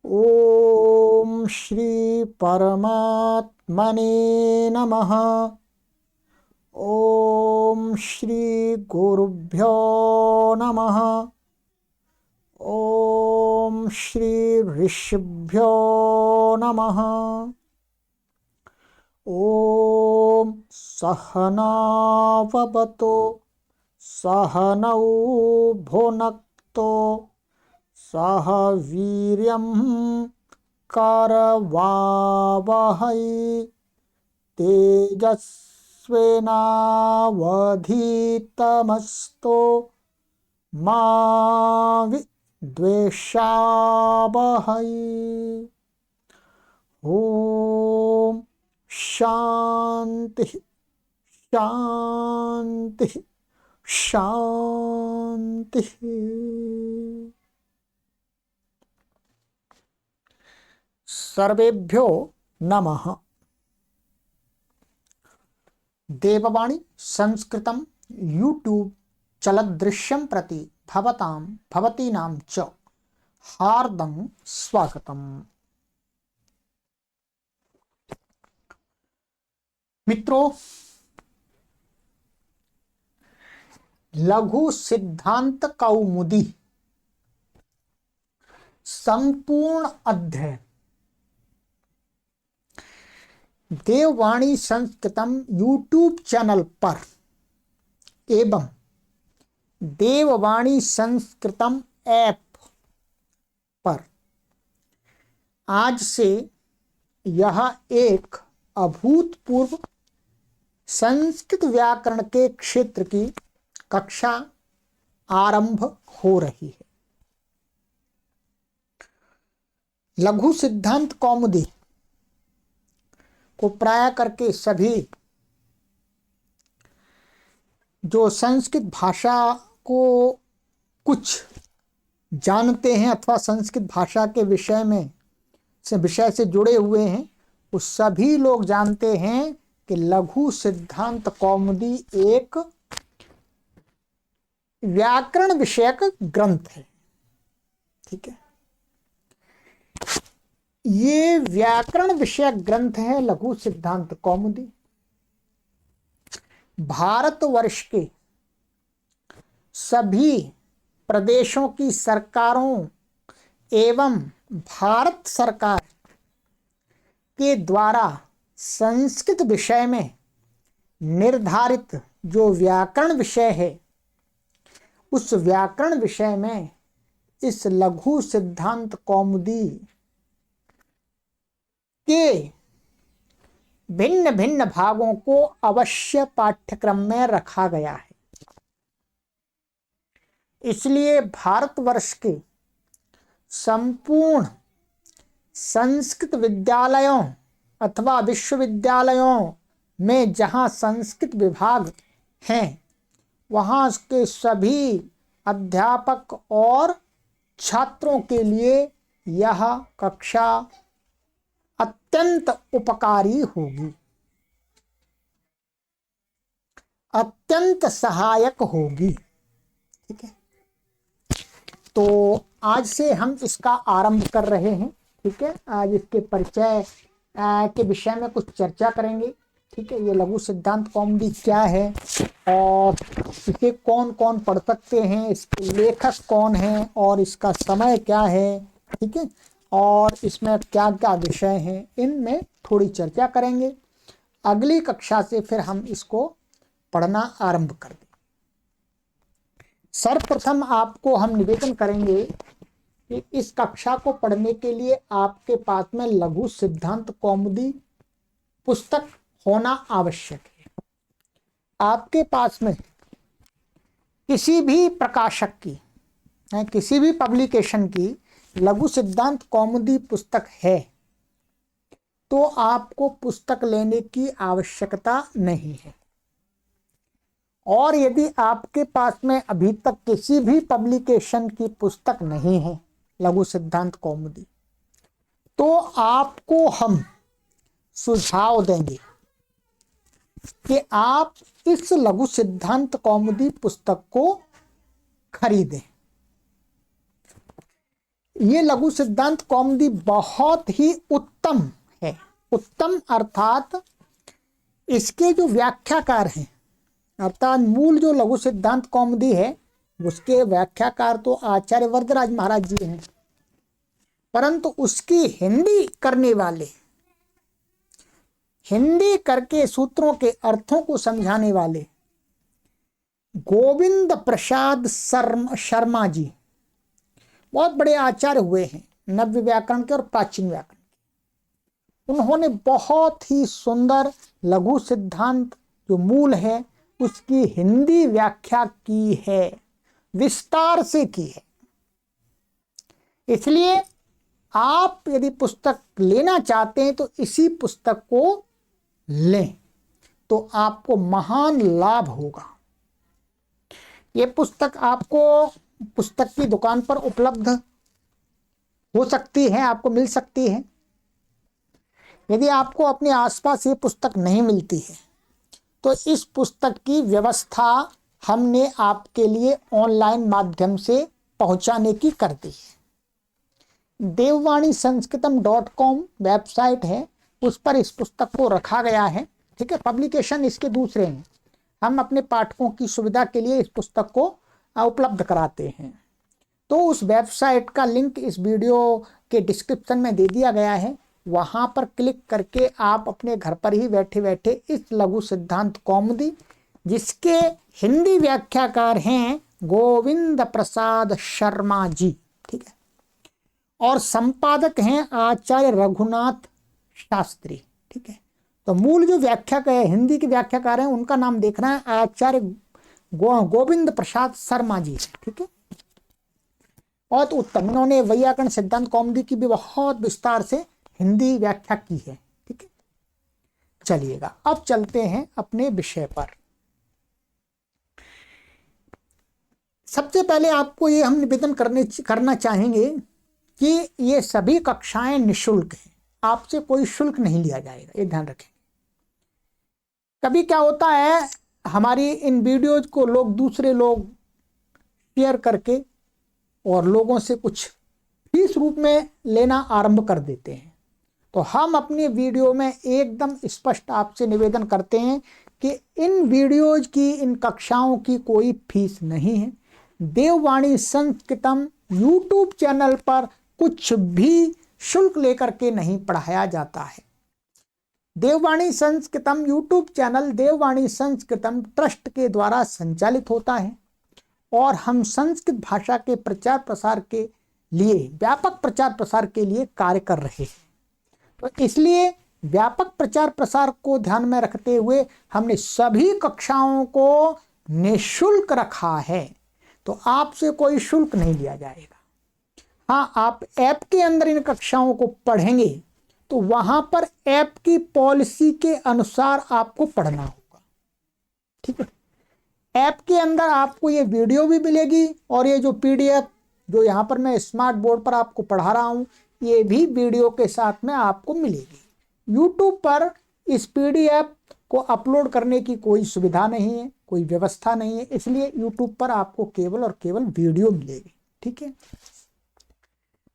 ओम श्री परमात्मने नमः। ओम श्री गुरुभ्यो नमः। ओम श्री ऋषिभ्यो नमः। ओम सहनाववतु सहनौ भुनक्तु सह वीर्यं करवावहै तेजस्विनावधीतमस्तु मा विद्विषावहै। ओम शांति शांति शांति। सर्वेभ्यो नमः। देववाणी संस्कृतं यूट्यूब चलदृश्यं प्रति भवतां भवतीनां च हार्दं स्वागतम्। मित्रों, लघु सिद्धांत कौमुदी संपूर्ण अध्ययन देववाणी संस्कृतम यूट्यूब चैनल पर एवं देववाणी संस्कृतम ऐप पर आज से यह एक अभूतपूर्व संस्कृत व्याकरण के क्षेत्र की कक्षा आरंभ हो रही है। लघु सिद्धांत कौमुदी को प्राय करके सभी जो संस्कृत भाषा को कुछ जानते हैं अथवा संस्कृत भाषा के विषय से जुड़े हुए हैं, वो सभी लोग जानते हैं कि लघु सिद्धांत कौमुदी एक व्याकरण विषयक ग्रंथ है। ठीक है, ये व्याकरण विषयक ग्रंथ है लघु सिद्धांत कौमुदी। भारतवर्ष के सभी प्रदेशों की सरकारों एवं भारत सरकार के द्वारा संस्कृत विषय में निर्धारित जो व्याकरण विषय है, उस व्याकरण विषय में इस लघु सिद्धांत कौमुदी के भिन्न भिन्न भागों को अवश्य पाठ्यक्रम में रखा गया है। इसलिए भारतवर्ष के संपूर्ण संस्कृत विद्यालयों अथवा विश्वविद्यालयों में जहां संस्कृत विभाग हैं, वहां के सभी अध्यापक और छात्रों के लिए यह कक्षा अत्यंत उपकारी होगी, अत्यंत सहायक होगी। ठीक है, तो आज से हम इसका आरंभ कर रहे हैं। ठीक है, आज इसके परिचय के विषय में कुछ चर्चा करेंगे। ठीक है, ये लघु सिद्धांत कौमुदी क्या है और इसे कौन कौन पढ़ सकते हैं, इसके लेखक कौन हैं और इसका समय क्या है। ठीक है, और इसमें क्या क्या विषय हैं, इनमें थोड़ी चर्चा करेंगे। अगली कक्षा से फिर हम इसको पढ़ना आरंभ कर दें। सर्वप्रथम आपको हम निवेदन करेंगे कि इस कक्षा को पढ़ने के लिए आपके पास में लघु सिद्धांत कौमुदी पुस्तक होना आवश्यक है। आपके पास में किसी भी प्रकाशक की, किसी भी पब्लिकेशन की लघु सिद्धांत कौमुदी पुस्तक है तो आपको पुस्तक लेने की आवश्यकता नहीं है। और यदि आपके पास में अभी तक किसी भी पब्लिकेशन की पुस्तक नहीं है लघु सिद्धांत कौमुदी, तो आपको हम सुझाव देंगे कि आप इस लघु सिद्धांत कौमुदी पुस्तक को खरीदें। ये लघु सिद्धांत कौमुदी बहुत ही उत्तम है। उत्तम अर्थात इसके जो व्याख्याकार हैं, अर्थात मूल जो लघु सिद्धांत कौमुदी है उसके व्याख्याकार तो आचार्य वरदराज महाराज जी हैं, परंतु उसकी हिंदी करने वाले, हिंदी करके सूत्रों के अर्थों को समझाने वाले गोविंद प्रसाद शर्मा जी बहुत बड़े आचार्य हुए हैं, नव्य व्याकरण के और प्राचीन व्याकरण के। उन्होंने बहुत ही सुंदर लघु सिद्धांत जो मूल है उसकी हिंदी व्याख्या की है, विस्तार से की है। इसलिए आप यदि पुस्तक लेना चाहते हैं तो इसी पुस्तक को लें, तो आपको महान लाभ होगा। ये पुस्तक आपको पुस्तक की दुकान पर उपलब्ध हो सकती है, आपको मिल सकती है। यदि आपको अपने आसपास ये पुस्तक नहीं मिलती है तो इस पुस्तक की व्यवस्था हमने आपके लिए ऑनलाइन माध्यम से पहुंचाने की कर दी है। देववाणी संस्कृतम.com वेबसाइट है, उस पर इस पुस्तक को रखा गया है। ठीक है, पब्लिकेशन इसके दूसरे हैं। हम अपने पाठकों की सुविधा के लिए इस पुस्तक को उपलब्ध कराते हैं। तो उस वेबसाइट का लिंक इस वीडियो के डिस्क्रिप्शन में दे दिया गया है, वहां पर क्लिक करके आप अपने घर पर ही बैठे बैठे इस लघु सिद्धांत कौमुदी, जिसके हिंदी व्याख्याकार हैं गोविंद प्रसाद शर्मा जी, ठीक है, और संपादक हैं आचार्य रघुनाथ शास्त्री। ठीक है, तो मूल जो व्याख्याक है, हिंदी के व्याख्याकार हैं, उनका नाम देखना है आचार्य गोविंद प्रसाद शर्मा जी। ठीक है, बहुत उत्तम, इन्होंने वैयाकरण सिद्धांत कौमुदी की भी बहुत विस्तार से हिंदी व्याख्या की है। ठीक है, चलिएगा अब चलते हैं अपने विषय पर। सबसे पहले आपको ये हम निवेदन करना चाहेंगे कि ये सभी कक्षाएं निःशुल्क हैं, आपसे कोई शुल्क नहीं लिया जाएगा, ये ध्यान रखें। कभी क्या होता है, हमारी इन वीडियोज को दूसरे लोग शेयर करके और लोगों से कुछ फीस रूप में लेना आरंभ कर देते हैं। तो हम अपनी वीडियो में एकदम स्पष्ट आपसे निवेदन करते हैं कि इन वीडियोज की, इन कक्षाओं की कोई फीस नहीं है। देववाणी संस्कृतम यूट्यूब चैनल पर कुछ भी शुल्क लेकर के नहीं पढ़ाया जाता है। देववाणी संस्कृतम यूट्यूब चैनल देववाणी संस्कृतम ट्रस्ट के द्वारा संचालित होता है और हम संस्कृत भाषा के प्रचार प्रसार के लिए, व्यापक प्रचार प्रसार के लिए कार्य कर रहे हैं। तो इसलिए व्यापक प्रचार प्रसार को ध्यान में रखते हुए हमने सभी कक्षाओं को निःशुल्क रखा है, तो आपसे कोई शुल्क नहीं लिया जाएगा। हाँ, आप ऐप के अंदर इन कक्षाओं को पढ़ेंगे तो वहां पर ऐप की पॉलिसी के अनुसार आपको पढ़ना होगा। ठीक है, ऐप के अंदर आपको ये वीडियो भी मिलेगी और ये जो PDF जो यहाँ पर मैं स्मार्ट बोर्ड पर आपको पढ़ा रहा हूँ, ये भी वीडियो के साथ में आपको मिलेगी। YouTube पर इस PDF को अपलोड करने की कोई सुविधा नहीं है, कोई व्यवस्था नहीं है, इसलिए YouTube पर आपको केवल और केवल वीडियो मिलेगी। ठीक है,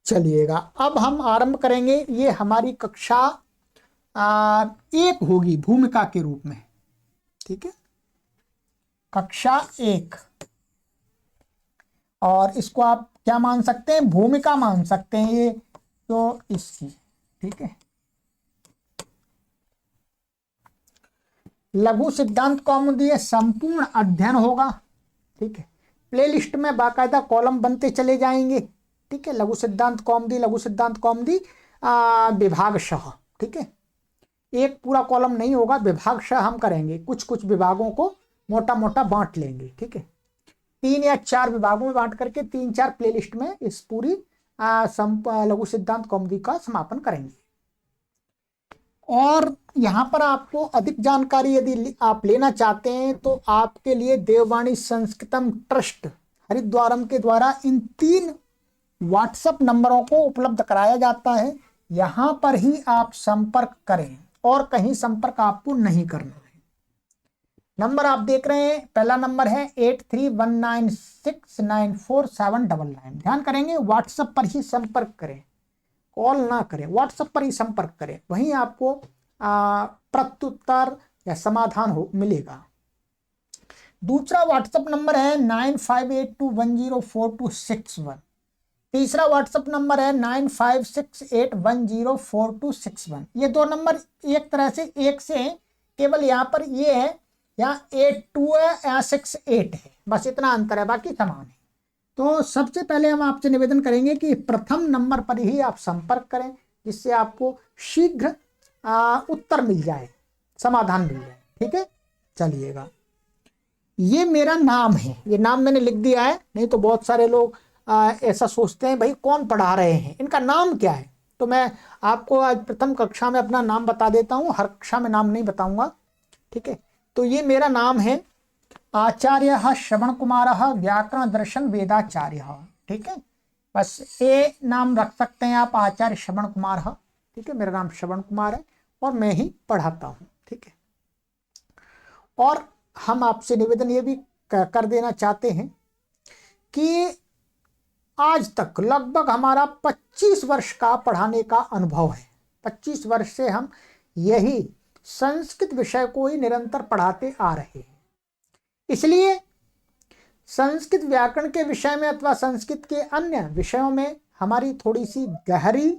चलिएगा अब हम आरंभ करेंगे। ये हमारी कक्षा 1 होगी भूमिका के रूप में। ठीक है, कक्षा 1, और इसको आप क्या मान सकते हैं, भूमिका मान सकते हैं ये तो इसकी। ठीक है, लघु सिद्धांत कौमुदी संपूर्ण अध्ययन होगा। ठीक है, प्लेलिस्ट में बाकायदा कॉलम बनते चले जाएंगे। ठीक है, लघु सिद्धांत कौमुदी विभागशः। ठीक है, एक पूरा कॉलम नहीं होगा, विभागशः हम करेंगे, कुछ कुछ विभागों को मोटा मोटा बांट लेंगे। ठीक है, 3 या 4 विभागों में बांट करके 3-4 प्लेलिस्ट में इस पूरी लघु सिद्धांत कौमुदी का समापन करेंगे। और यहाँ पर आपको अधिक जानकारी यदि आप लेना चाहते हैं तो आपके लिए देववाणी संस्कृतम ट्रस्ट हरिद्वारम के द्वारा इन 3 व्हाट्सएप नंबरों को उपलब्ध कराया जाता है। यहाँ पर ही आप संपर्क करें और कहीं संपर्क आपको नहीं करना है। नंबर आप देख रहे हैं, पहला नंबर है 8319694799। ध्यान करेंगे, व्हाट्सएप पर ही संपर्क करें, कॉल ना करें, व्हाट्सएप पर ही संपर्क करें, वहीं आपको प्रत्युत्तर या समाधान मिलेगा। दूसरा व्हाट्सएप नंबर है 9582104261। तीसरा व्हाट्सएप नंबर है 9568104261। ये दो नंबर एक तरह से एक से हैं, केवल यहाँ पर ये है, यहाँ 82 है, यहाँ 68 है, बस इतना अंतर है, बाकी समान है। तो सबसे पहले हम आपसे निवेदन करेंगे कि प्रथम नंबर पर ही आप संपर्क करें, जिससे आपको शीघ्र उत्तर मिल जाए, समाधान मिल जाए। ठीक है, चलिएगा। ये मेरा नाम है, ये नाम मैंने लिख दिया है, नहीं तो बहुत सारे लोग ऐसा सोचते हैं भाई कौन पढ़ा रहे हैं, इनका नाम क्या है। तो मैं आपको आज प्रथम कक्षा में अपना नाम बता देता हूँ, हर कक्षा में नाम नहीं बताऊंगा। ठीक है, तो ये मेरा नाम है आचार्य श्रवण कुमार व्याकरण दर्शन वेदाचार्य। ठीक है, बस ये नाम रख सकते हैं आप, आचार्य श्रवण कुमार। ठीक है, मेरा नाम श्रवण कुमार है और मैं ही पढ़ाता हूँ। ठीक है, और हम आपसे निवेदन ये भी कर देना चाहते हैं कि आज तक लगभग हमारा 25 वर्ष का पढ़ाने का अनुभव है। 25 वर्ष से हम यही संस्कृत विषय को ही निरंतर पढ़ाते आ रहे हैं। इसलिए संस्कृत व्याकरण के विषय में अथवा संस्कृत के अन्य विषयों में हमारी थोड़ी सी गहरी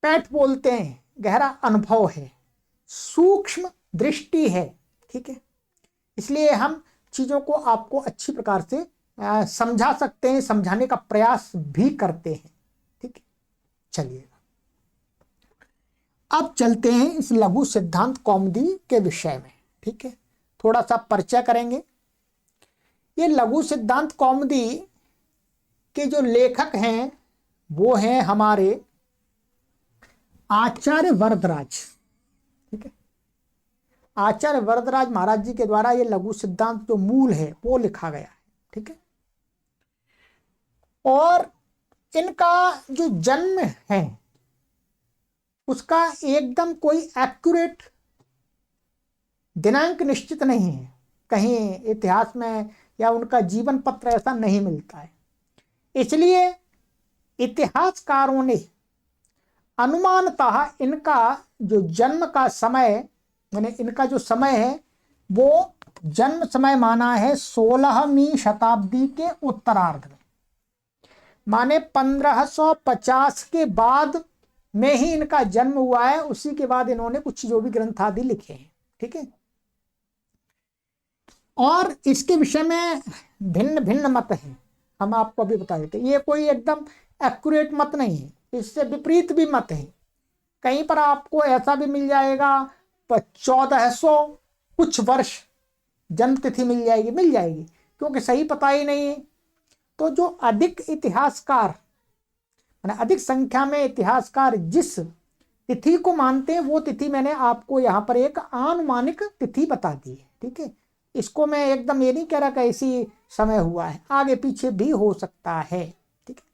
पैठ बोलते हैं, गहरा अनुभव है, सूक्ष्म दृष्टि है। ठीक है, इसलिए हम चीजों को आपको अच्छी प्रकार से समझा सकते हैं, समझाने का प्रयास भी करते हैं। ठीक है, चलिएगा अब चलते हैं इस लघु सिद्धांत कौमुदी के विषय में। ठीक है, थोड़ा सा परिचय करेंगे। ये लघु सिद्धांत कौमुदी के जो लेखक हैं वो हैं हमारे आचार्य वरदराज। ठीक है, आचार्य वरदराज महाराज जी के द्वारा ये लघु सिद्धांत जो मूल है वो लिखा गया है। ठीक है, और इनका जो जन्म है उसका एकदम कोई एक्यूरेट दिनांक निश्चित नहीं है, कहीं इतिहास में या उनका जीवन पत्र ऐसा नहीं मिलता है। इसलिए इतिहासकारों ने अनुमानतः इनका जो जन्म का समय, यानी इनका जो समय है वो जन्म समय माना है 16वीं शताब्दी के उत्तरार्ध में, माने 1550 के बाद में ही इनका जन्म हुआ है। उसी के बाद इन्होंने कुछ जो भी ग्रंथ आदि लिखे हैं। ठीक है, और इसके विषय में भिन्न भिन्न मत हैं, हम आपको अभी बता देते हैं। ये कोई एकदम एक्यूरेट मत नहीं है, इससे विपरीत भी मत है। कहीं पर आपको ऐसा भी मिल जाएगा 1400 कुछ वर्ष जन्म तिथि मिल जाएगी, क्योंकि सही पता ही नहीं है। तो जो अधिक इतिहासकार, अधिक संख्या में इतिहासकार जिस तिथि को मानते हैं वो तिथि मैंने आपको यहाँ पर एक आनुमानिक तिथि बता दी है। ठीक है, इसको मैं एकदम ये नहीं कह रहा कि इसी समय हुआ है, आगे पीछे भी हो सकता है। ठीक है,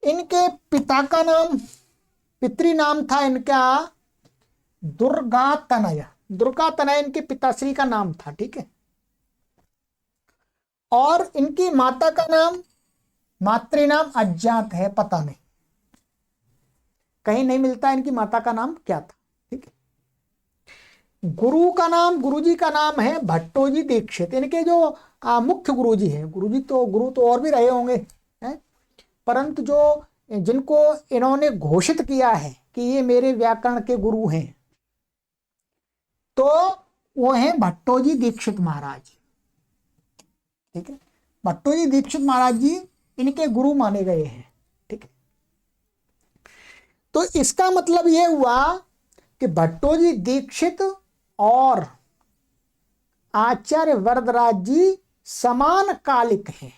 इनके पिता का नाम, पितृ नाम था इनका दुर्गातनय। दुर्गातनय इनके पिताश्री का नाम था। ठीक है, और इनकी माता का नाम, मातृनाम अज्ञात है, पता नहीं, कहीं नहीं मिलता इनकी माता का नाम क्या था। ठीक है, गुरु का नाम, गुरुजी का नाम है भट्टोजी दीक्षित। इनके जो मुख्य गुरुजी हैं, गुरु तो और भी रहे होंगे हैं, परंतु जो जिनको इन्होंने घोषित किया है कि ये मेरे व्याकरण के गुरु हैं, तो वो हैं भट्टोजी दीक्षित महाराज। ठीक है, भट्टोजी दीक्षित महाराज जी इनके गुरु माने गए हैं। ठीक है, तो इसका मतलब यह हुआ कि भट्टोजी दीक्षित और आचार्य वरदराज जी समान कालिक हैं।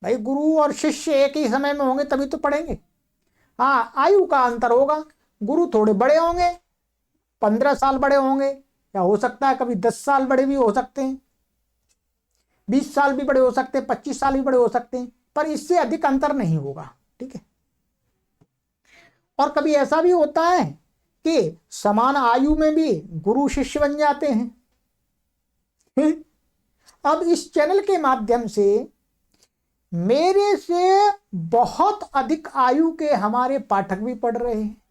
भाई गुरु और शिष्य एक ही समय में होंगे तभी तो पढ़ेंगे। हाँ, आयु का अंतर होगा, गुरु थोड़े बड़े होंगे, 15 साल बड़े होंगे, या हो सकता है कभी 10 साल बड़े भी हो सकते हैं, 20 साल भी बड़े हो सकते हैं, 25 साल भी बड़े हो सकते हैं, पर इससे अधिक अंतर नहीं होगा। ठीक है, और कभी ऐसा भी होता है कि समान आयु में भी गुरु शिष्य बन जाते हैं। अब इस चैनल के माध्यम से मेरे से बहुत अधिक आयु के हमारे पाठक भी पढ़ रहे हैं।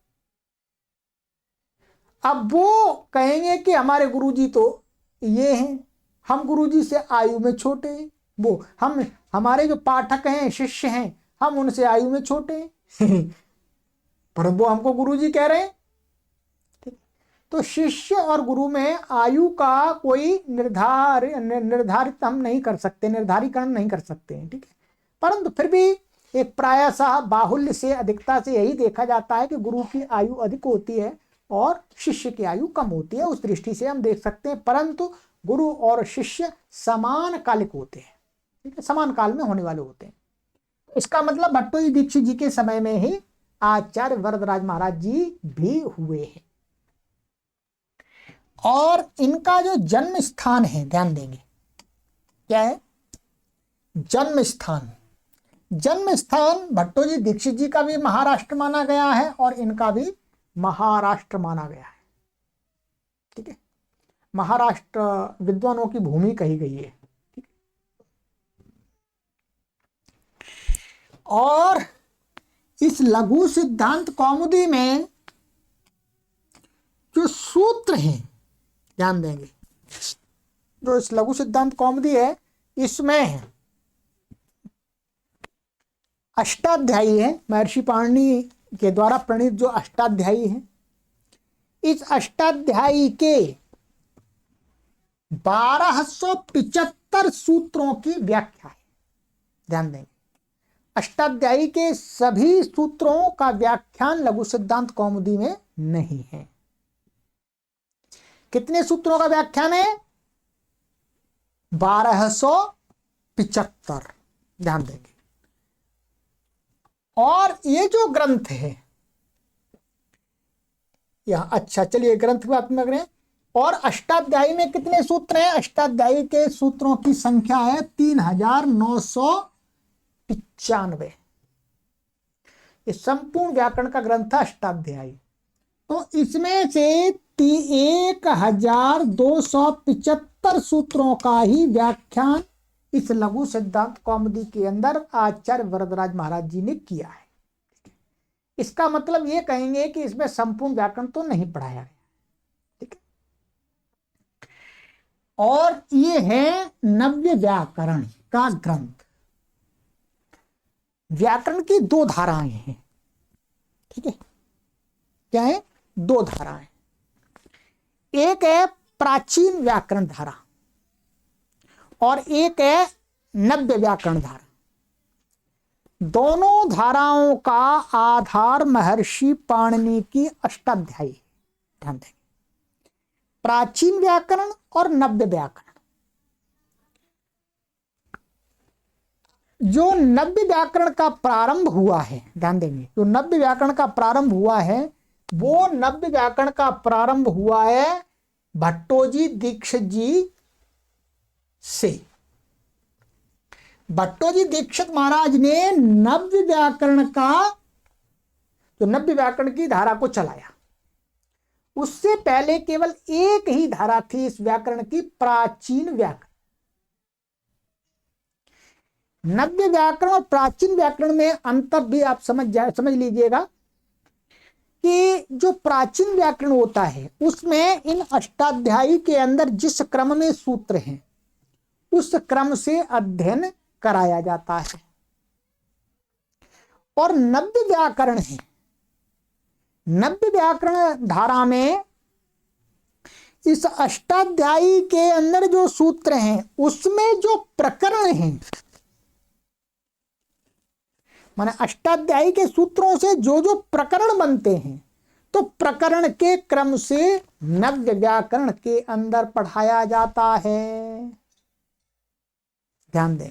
अब वो कहेंगे कि हमारे गुरुजी तो ये हैं, हम गुरुजी से आयु में छोटे हैं, वो हमारे जो पाठक हैं, शिष्य हैं, हम उनसे आयु में छोटे हैं। पर वो हमको गुरुजी कह रहे हैं। ठीक, तो शिष्य और गुरु में आयु का कोई निर्धारित हम नहीं कर सकते, निर्धारीकरण नहीं कर सकते हैं। ठीक है, परंतु फिर भी एक प्रायशः बाहुल्य से, अधिकता से यही देखा जाता है कि गुरु की आयु अधिक होती है और शिष्य की आयु कम होती है। उस दृष्टि से हम देख सकते हैं, परंतु गुरु और शिष्य समान कालिक होते हैं। ठीक है, समान काल में होने वाले होते हैं। इसका मतलब भट्टोजी दीक्षित जी के समय में ही आचार्य वरदराज महाराज जी भी हुए हैं। और इनका जो जन्म स्थान है, ध्यान देंगे क्या है, जन्म स्थान। जन्म स्थान भट्टोजी दीक्षित जी का भी महाराष्ट्र माना गया है और इनका भी महाराष्ट्र माना गया है। ठीक है, महाराष्ट्र विद्वानों की भूमि कही गई है। ठीक? और इस लघु सिद्धांत कौमुदी में जो सूत्र हैं, ध्यान देंगे, जो इस लघु सिद्धांत कौमुदी है, इसमें अष्टाध्यायी है, महर्षि पाणिनि के द्वारा प्रणीत जो अष्टाध्यायी है, इस अष्टाध्यायी के 1275 सूत्रों की व्याख्या है। ध्यान देंगे, अष्टाध्यायी के सभी सूत्रों का व्याख्यान लघु सिद्धांत कौमुदी में नहीं है। कितने सूत्रों का व्याख्यान है? 1275। ध्यान देंगे। और ये जो ग्रंथ है यह, अच्छा चलिए ग्रंथ की बात लग रहे हैं। और अष्टाध्यायी में कितने सूत्र हैं? अष्टाध्यायी के सूत्रों की संख्या है 3995। ये संपूर्ण व्याकरण का ग्रंथ है अष्टाध्यायी। तो इसमें से 1275 सूत्रों का ही व्याख्यान इस लघु सिद्धांत कौमुदी के अंदर आचार्य वरदराज महाराज जी ने किया है। इसका मतलब ये कहेंगे कि इसमें संपूर्ण व्याकरण तो नहीं पढ़ाया गया। ठीक है, और ये है नव्य व्याकरण का ग्रंथ। व्याकरण की दो धाराएं हैं। ठीक है, क्या है? दो धाराएं। एक है प्राचीन व्याकरण धारा और एक है नव्य व्याकरण धारा। दोनों धाराओं का आधार महर्षि पाणिनि की अष्टाध्यायी। ध्यान देंगे, प्राचीन व्याकरण और नव्य व्याकरण। जो नव्य व्याकरण का प्रारंभ हुआ है, ध्यान देंगे, जो नव्य व्याकरण का प्रारंभ हुआ है, वो नव्य व्याकरण का प्रारंभ हुआ है भट्टोजी दीक्षित जी से। भट्टोजी दीक्षित महाराज ने नव्य व्याकरण का, जो नव्य व्याकरण की धारा को चलाया, उससे पहले केवल एक ही धारा थी इस व्याकरण की, प्राचीन व्याकरण। नव्य व्याकरण और प्राचीन व्याकरण में अंतर भी आप समझ लीजिएगा कि जो प्राचीन व्याकरण होता है उसमें इन अष्टाध्यायी के अंदर जिस क्रम में सूत्र हैं उस क्रम से अध्ययन कराया जाता है। और नव्य व्याकरण है, नव्य व्याकरण धारा में इस अष्टाध्यायी के अंदर जो सूत्र हैं उसमें जो प्रकरण हैं, माने अष्टाध्यायी के सूत्रों से जो जो प्रकरण बनते हैं, तो प्रकरण के क्रम से नव्य व्याकरण के अंदर पढ़ाया जाता है। ध्यान दें,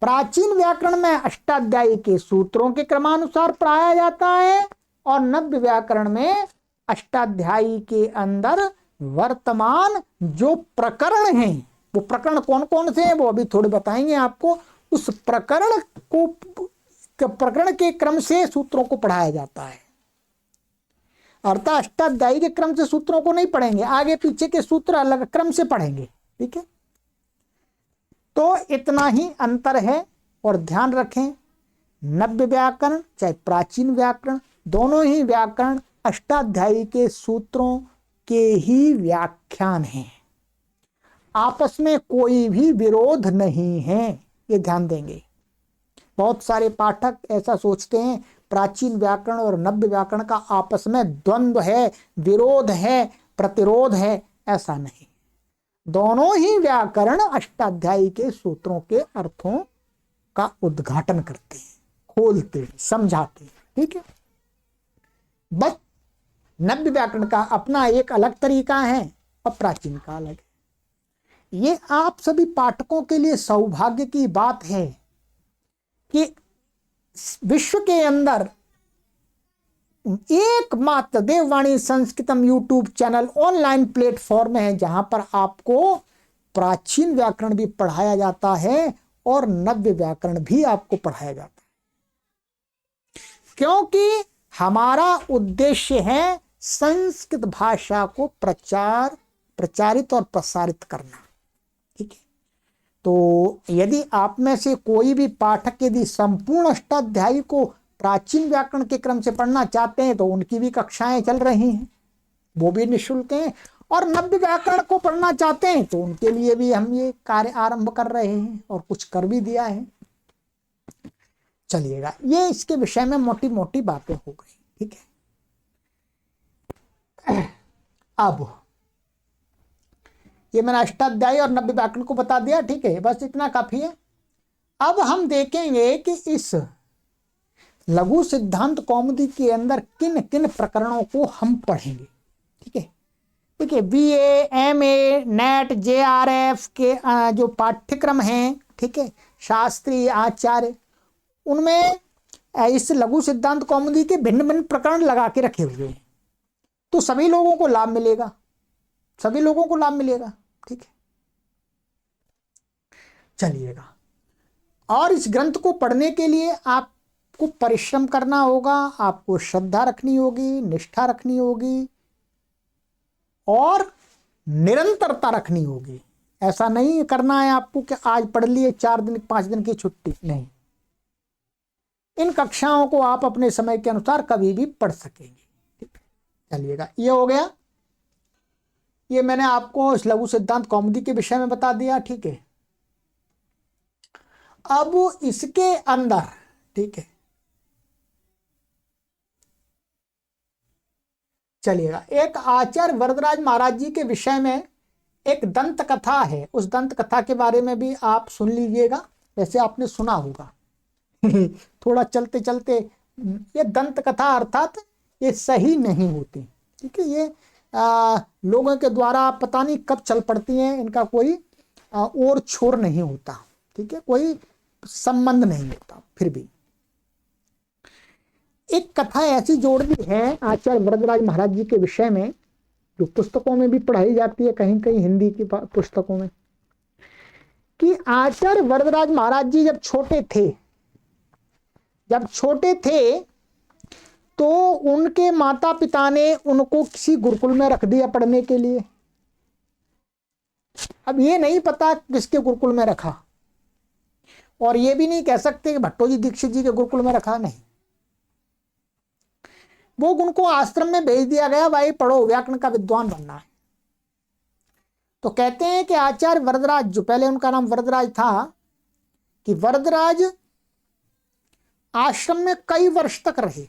प्राचीन व्याकरण में अष्टाध्यायी के सूत्रों के क्रमानुसार पढ़ाया जाता है और नव्य व्याकरण में अष्टाध्यायी के अंदर वर्तमान जो प्रकरण हैं, वो प्रकरण कौन कौन से हैं वो अभी थोड़े बताएंगे आपको। उस प्रकरण को, प्रकरण के क्रम से सूत्रों को पढ़ाया जाता है। अर्थात अष्टाध्यायी के क्रम से सूत्रों को नहीं पढ़ेंगे, आगे पीछे के सूत्र अलग क्रम से पढ़ेंगे। ठीक है, तो इतना ही अंतर है। और ध्यान रखें, नव्य व्याकरण चाहे प्राचीन व्याकरण, दोनों ही व्याकरण अष्टाध्यायी के सूत्रों के ही व्याख्यान हैं, आपस में कोई भी विरोध नहीं है, ये ध्यान देंगे। बहुत सारे पाठक ऐसा सोचते हैं प्राचीन व्याकरण और नव्य व्याकरण का आपस में द्वंद्व है, विरोध है, प्रतिरोध है। ऐसा नहीं, दोनों ही व्याकरण अष्टाध्यायी के सूत्रों के अर्थों का उद्घाटन करते हैं, खोलते हैं, समझाते हैं। ठीक है, बस नव्य व्याकरण का अपना एक अलग तरीका है और प्राचीन का अलग है। ये आप सभी पाठकों के लिए सौभाग्य की बात है कि विश्व के अंदर एकमात्र देववाणी संस्कृतम यूट्यूब चैनल ऑनलाइन प्लेटफॉर्म है जहां पर आपको प्राचीन व्याकरण भी पढ़ाया जाता है और नव्य व्याकरण भी आपको पढ़ाया जाता है, क्योंकि हमारा उद्देश्य है संस्कृत भाषा को प्रचारित और प्रसारित करना। ठीक है, तो यदि आप में से कोई भी पाठक यदि संपूर्ण अष्टाध्यायी को प्राचीन व्याकरण के क्रम से पढ़ना चाहते हैं तो उनकी भी कक्षाएं चल रही हैं, वो भी निःशुल्क हैं। और नव्य व्याकरण को पढ़ना चाहते हैं तो उनके लिए भी हम ये कार्य आरंभ कर रहे हैं और कुछ कर भी दिया है। चलिएगा, ये इसके विषय में मोटी मोटी बातें हो गई। ठीक है, अब ये मैंने अष्टाध्यायी और नव्य व्याकरण को बता दिया। ठीक है, बस इतना काफी है। अब हम देखेंगे कि इस लघु सिद्धांत कौमुदी के अंदर किन किन प्रकरणों को हम पढ़ेंगे। ठीक है, देखिए BA, MA, नेट, JRF के जो पाठ्यक्रम हैं, ठीक है, शास्त्री, आचार्य, उनमें इस लघु सिद्धांत कौमुदी के भिन्न भिन्न प्रकरण लगा के रखे हुए हैं, तो सभी लोगों को लाभ मिलेगा, सभी लोगों को लाभ मिलेगा। ठीक है, चलिएगा, और इस ग्रंथ को पढ़ने के लिए आपको परिश्रम करना होगा, आपको श्रद्धा रखनी होगी, निष्ठा रखनी होगी और निरंतरता रखनी होगी। ऐसा नहीं करना है आपको कि आज पढ़ लिए 4 दिन 5 दिन की छुट्टी, नहीं। इन कक्षाओं को आप अपने समय के अनुसार कभी भी पढ़ सकेंगे। चलिएगा, ये हो गया, ये मैंने आपको इस लघु सिद्धांत कौमुदी के विषय में बता दिया। ठीक है, अब इसके अंदर, ठीक है, चलिएगा, एक आचार्य वरदराज महाराज जी के विषय में एक दंत कथा है, उस दंत कथा के बारे में भी आप सुन लीजिएगा। वैसे आपने सुना होगा थोड़ा चलते चलते, ये दंत कथा अर्थात ये सही नहीं होती। ठीक है, ये लोगों के द्वारा पता नहीं कब चल पड़ती हैं, इनका कोई और छोर नहीं होता। ठीक है, कोई संबंध नहीं होता। फिर भी एक कथा ऐसी जोड़ दी है आचार्य वरदराज महाराज जी के विषय में, जो पुस्तकों में भी पढ़ाई जाती है, कहीं कहीं हिंदी की पुस्तकों में, कि आचार्य वरदराज महाराज जी जब छोटे थे तो उनके माता पिता ने उनको किसी गुरुकुल में रख दिया पढ़ने के लिए। अब ये नहीं पता किसके गुरुकुल में रखा, और ये भी नहीं कह सकते कि भट्टो जी दीक्षित जी के गुरुकुल में रखा, नहीं। वो उनको आश्रम में भेज दिया गया, भाई पढ़ो, व्याकरण का विद्वान बनना है। तो कहते हैं कि आचार्य वरदराज, जो पहले उनका नाम वरदराज था, कि वरदराज आश्रम में कई वर्ष तक रहे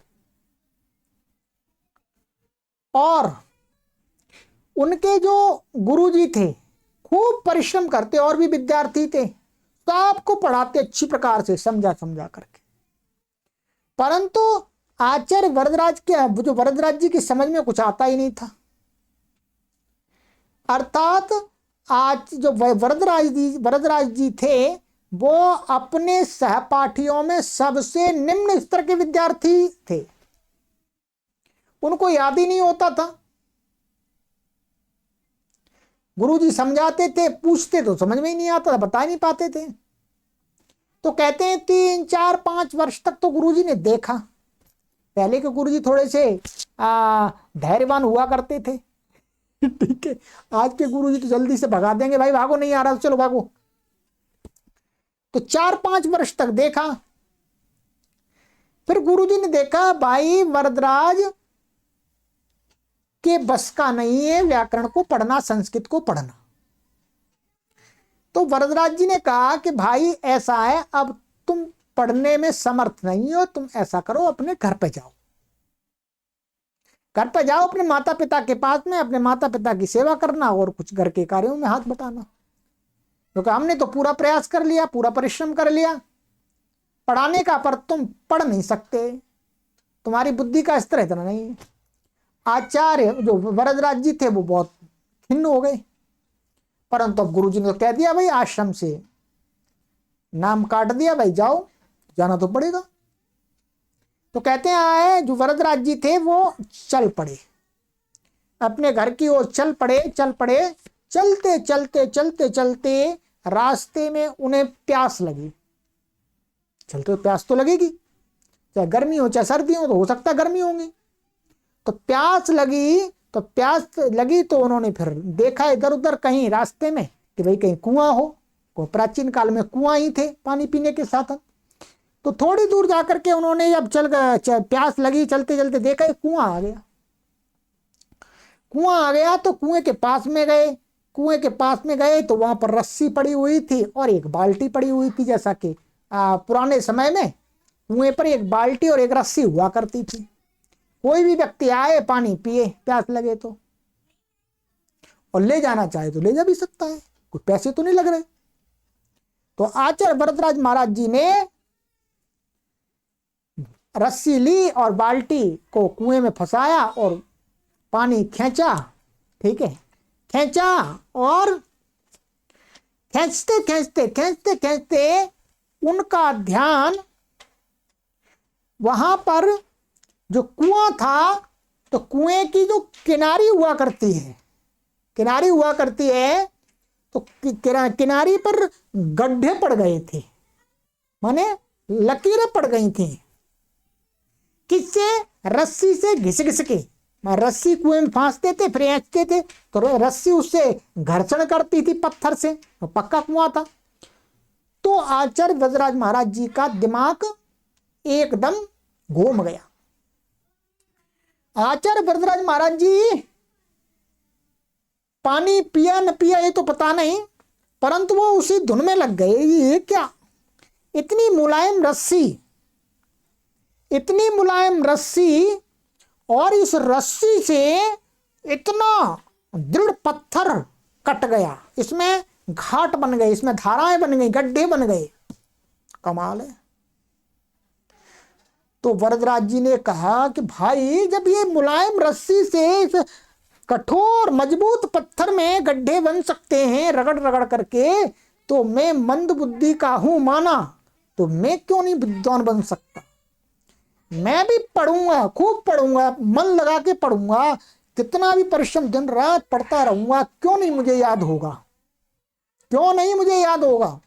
और उनके जो गुरुजी थे खूब परिश्रम करते, और भी विद्यार्थी थे, सबको पढ़ाते अच्छी प्रकार से, समझा करके। परंतु आचार्य वरदराज के, जो वरदराज जी की समझ में कुछ आता ही नहीं था। अर्थात आज जो वरदराज जी थे, वो अपने सहपाठियों में सबसे निम्न स्तर के विद्यार्थी थे, उनको याद ही नहीं होता था। गुरुजी समझाते थे, पूछते तो समझ में ही नहीं आता था, बता नहीं पाते थे। तो कहते हैं 3, 4, 5 वर्ष तक तो गुरुजी ने देखा, पहले के गुरुजी थोड़े से धैर्यवान हुआ करते थे। ठीक है, आज के गुरुजी तो जल्दी से भगा देंगे, भाई भागो, नहीं आ रहा तो चलो भागो। तो 4-5 वर्ष तक देखा। फिर गुरुजी ने देखा भाई वरदराज के बस का नहीं है व्याकरण को पढ़ना, संस्कृत को पढ़ना। तो वरदराज जी ने कहा कि भाई ऐसा है, अब तुम पढ़ने में समर्थ नहीं हो, तुम ऐसा करो अपने घर पे जाओ, घर पे जाओ अपने माता पिता के पास में, अपने माता पिता की सेवा करना और कुछ घर के कार्यों में हाथ बटाना, क्योंकि हमने तो पूरा प्रयास कर लिया, पूरा परिश्रम कर लिया पढ़ाने का, पर तुम पढ़ नहीं सकते, तुम्हारी बुद्धि का स्तर इतना नहीं है। आचार्य जो वरदराज जी थे वो बहुत खिन्न हो गए, परंतु अब गुरुजी ने तो कह दिया भाई, आश्रम से नाम काट दिया भाई, जाओ, जाना तो पड़ेगा। तो कहते हैं जो वरदराज जी थे वो चल पड़े, अपने घर की ओर चल पड़े। चलते चलते चलते चलते रास्ते में उन्हें प्यास लगी। चलते प्यास तो लगेगी, चाहे गर्मी हो चाहे सर्दी हो सकता है गर्मी होंगी। तो प्यास लगी तो उन्होंने फिर देखा इधर उधर कहीं रास्ते में कि भाई कहीं कुआं हो, को प्राचीन काल में कुआं ही थे पानी पीने के साधन। तो थोड़ी दूर जाकर के उन्होंने जब प्यास लगी, चलते चलते देखा एक कुआं आ गया। तो कुएं के पास में गए तो वहां पर रस्सी पड़ी हुई थी और एक बाल्टी पड़ी हुई थी, जैसा कि पुराने समय में कुएं पर एक बाल्टी और एक रस्सी हुआ करती थी। कोई भी व्यक्ति आए पानी पिए, प्यास लगे तो, और ले जाना चाहे तो ले जा भी सकता है, कोई पैसे तो नहीं लग रहे। तो आचार्य वरदराज महाराज जी ने रस्सी ली और बाल्टी को कुएं में फंसाया और पानी खींचा। ठीक है, खींचा और खींचते उनका ध्यान वहां पर जो कुआं था, तो कुएं की जो किनारी हुआ करती है, तो किनारी पर गड्ढे पड़ गए थे, माने लकीरें पड़ गई थी। किससे? रस्सी से घिस के। रस्सी कुएं में फांसते थे, फिर खींचते थे तो रस्सी उससे घर्षण करती थी पत्थर से, तो पक्का कुआं था। तो आचार्य वरदराज महाराज जी का दिमाग एकदम घूम गया। आचार्य वरदराज महाराज जी पानी पिया न पिया ये तो पता नहीं, परंतु वो उसी धुन में लग गए, ये क्या, इतनी मुलायम रस्सी और इस रस्सी से इतना दृढ़ पत्थर कट गया, इसमें घाट बन गए, इसमें धाराएं बन गई, गड्ढे बन गए। कमाल है। तो वरदराज जी ने कहा कि भाई जब ये मुलायम रस्सी से इस कठोर मजबूत पत्थर में गड्ढे बन सकते हैं रगड़ करके, तो मैं मंद बुद्धि का हूं माना, तो मैं क्यों नहीं विद्वान बन सकता? मैं भी पढ़ूंगा, खूब पढ़ूंगा, मन लगा के पढ़ूंगा, कितना भी परिश्रम दिन रात पढ़ता रहूंगा, क्यों नहीं मुझे याद होगा?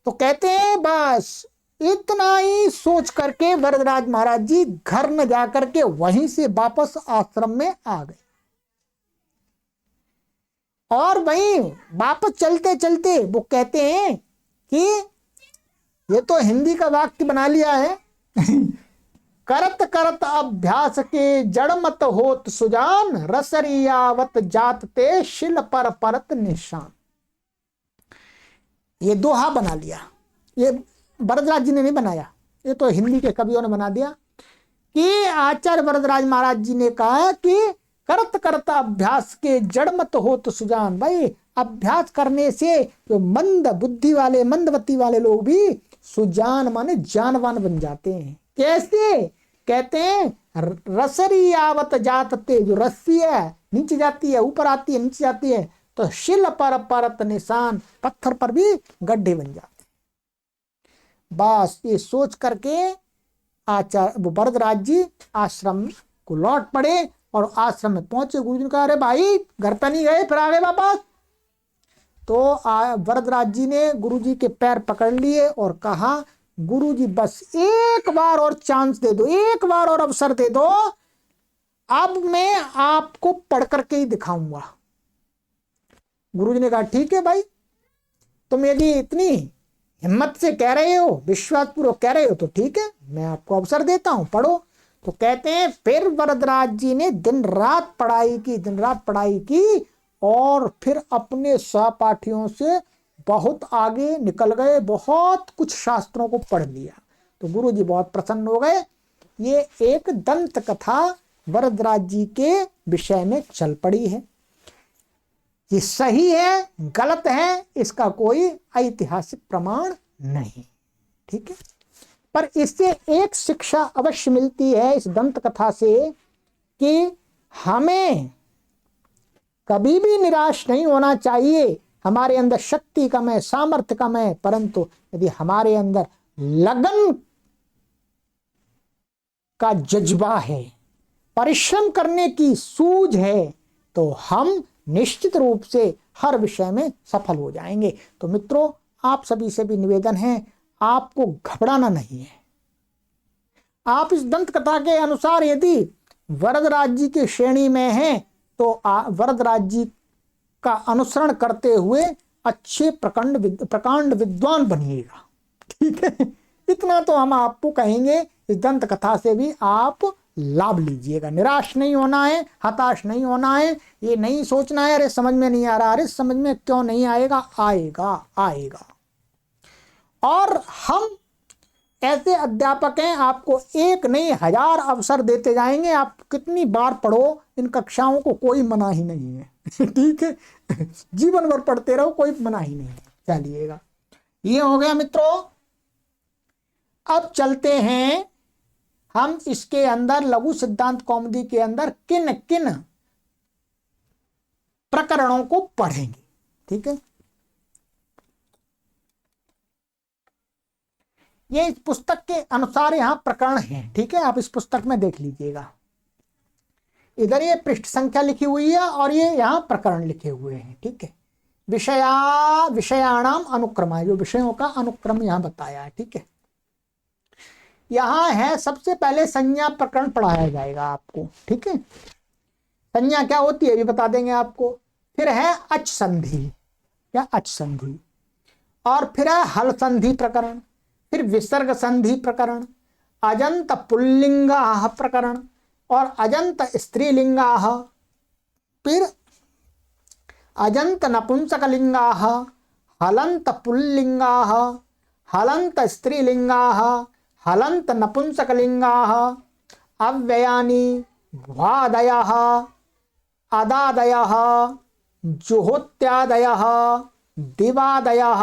तो कहते हैं बस इतना ही सोच करके वरदराज महाराज जी घर न जाकर के वहीं से वापस आश्रम में आ गए। और वहीं वापस चलते चलते वो कहते हैं कि ये तो हिंदी का वाक्य बना लिया है करत अभ्यास के जड़ मत होत सुजान, रसरियावत जात ते शिल पर परत निशान। ये दोहा बना लिया, ये वरदराज जी ने नहीं बनाया, ये तो हिंदी के कवियों ने बना दिया कि आचार्य वरदराज महाराज जी ने कहा कि करत अभ्यास के जड़ मत होत सुजान। भाई अभ्यास करने से जो मंदवती वाले लोग भी सुजान माने जानवान बन जाते हैं। कैसे? कहते हैं रसरी आवत जातते, जो रस्सी है नीचे जाती है ऊपर आती है, नीचे जाती है, तो शिल पर परत निशान, पत्थर पर भी गड्ढे बन जाते। बस ये सोच करके आचार्य वरदराज जी आश्रम को लौट पड़े और आश्रम में पहुंचे। गुरुजी ने कहा अरे भाई घर पे नहीं गए, फिर आ गए वापस। तो वरदराज जी ने गुरुजी के पैर पकड़ लिए और कहा गुरुजी बस एक बार और चांस दे दो, एक बार और अवसर दे दो, अब मैं आपको पढ़ करके ही दिखाऊंगा। गुरुजी ने कहा ठीक है भाई, तुम यदि इतनी हिम्मत से कह रहे हो, विश्वास पूर्वक कह रहे हो, तो ठीक है, मैं आपको अवसर देता हूं, पढ़ो। तो कहते हैं फिर वरदराज जी ने दिन रात पढ़ाई की, दिन रात पढ़ाई की, और फिर अपने सहपाठियों से बहुत आगे निकल गए, बहुत कुछ शास्त्रों को पढ़ लिया। तो गुरु जी बहुत प्रसन्न हो गए। ये एक दंत कथा वरदराज जी के विषय में चल पड़ी है। ये सही है गलत है इसका कोई ऐतिहासिक प्रमाण नहीं, ठीक है, पर इससे एक शिक्षा अवश्य मिलती है इस दंत कथा से कि हमें कभी भी निराश नहीं होना चाहिए। हमारे अंदर शक्ति कम है, सामर्थ्य कम है, परंतु यदि हमारे अंदर लगन का जज्बा है, परिश्रम करने की सूझ है, तो हम निश्चित रूप से हर विषय में सफल हो जाएंगे। तो मित्रों, आप सभी से भी निवेदन है, आपको घबराना नहीं है। आप इस दंत कथा के अनुसार यदि वरदराज जी की श्रेणी में हैं, तो वरदराज जी का अनुसरण करते हुए अच्छे प्रकांड विद्वान बनिएगा, ठीक है। इतना तो हम आपको कहेंगे, इस दंत कथा से भी आप लाभ लीजिएगा। निराश नहीं होना है, हताश नहीं होना है, ये नहीं सोचना है अरे समझ में नहीं आ रहा, अरे समझ में क्यों नहीं आएगा, आएगा आएगा। और हम ऐसे अध्यापक हैं, आपको एक नहीं 1000 अवसर देते जाएंगे। आप कितनी बार पढ़ो इन कक्षाओं को, कोई मना ही नहीं है ठीक है, जीवन भर पढ़ते रहो, कोई मना ही नहीं है। चलिएगा, ये हो गया मित्रों। अब चलते हैं हम इसके अंदर लघु सिद्धांत कौमुदी के अंदर किन किन प्रकरणों को पढ़ेंगे, ठीक है। ये इस पुस्तक के अनुसार यहां प्रकरण हैं, ठीक है, आप इस पुस्तक में देख लीजिएगा। इधर ये पृष्ठ संख्या लिखी हुई है और ये यहां प्रकरण लिखे हुए हैं, ठीक है। विषयाणाम अनुक्रम, जो विषयों का अनुक्रम यहां बताया है, ठीक है। यहां है सबसे पहले संज्ञा प्रकरण पढ़ाया जाएगा आपको, ठीक है। संज्ञा क्या होती है ये बता देंगे आपको। फिर है अच संधि, क्या अच संधि, और फिर है हल संधि प्रकरण, फिर विसर्ग संधि प्रकरण, अजंत पुल्लिंगा प्रकरण और अजंत स्त्रीलिंगा, फिर अजंत नपुंसकलिंगा, हलंत पुल्लिंगा, हलंत स्त्रीलिंगा, हलंत नपुंसकलिंगा, अव्ययानि, भ्वादयः, अदादयः, जुहोत्यादयः, दिवादयः,